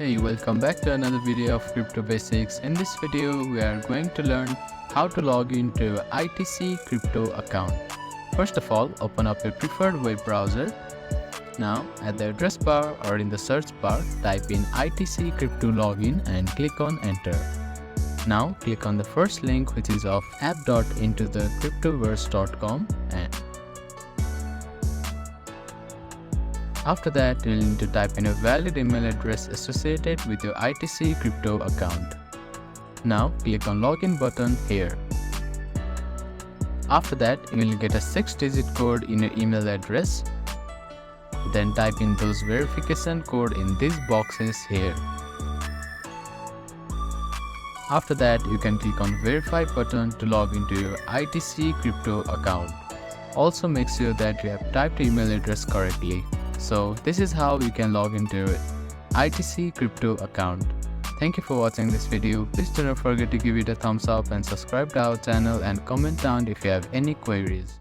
Hey, welcome back to another video of Crypto Basics. In this video, we are going to learn how to log into ITC Crypto account. First of all, open up your preferred web browser. Now, at the address bar or in the search bar, type in ITC Crypto login and click on enter. Now, click on the first link, which is of app.intothecryptoverse.com, and after that, you'll need to type in a valid email address associated with your ITC Crypto account. Now, click on Login button here. After that, you will get a 6-digit code in your email address. Then type in those verification code in these boxes here. After that, you can click on Verify button to log into your ITC Crypto account. Also make sure that you have typed your email address correctly. So this is how you can log into your ITC Crypto account. Thank you for watching this video. Please do not forget to give it a thumbs up and subscribe to our channel and comment down if you have any queries.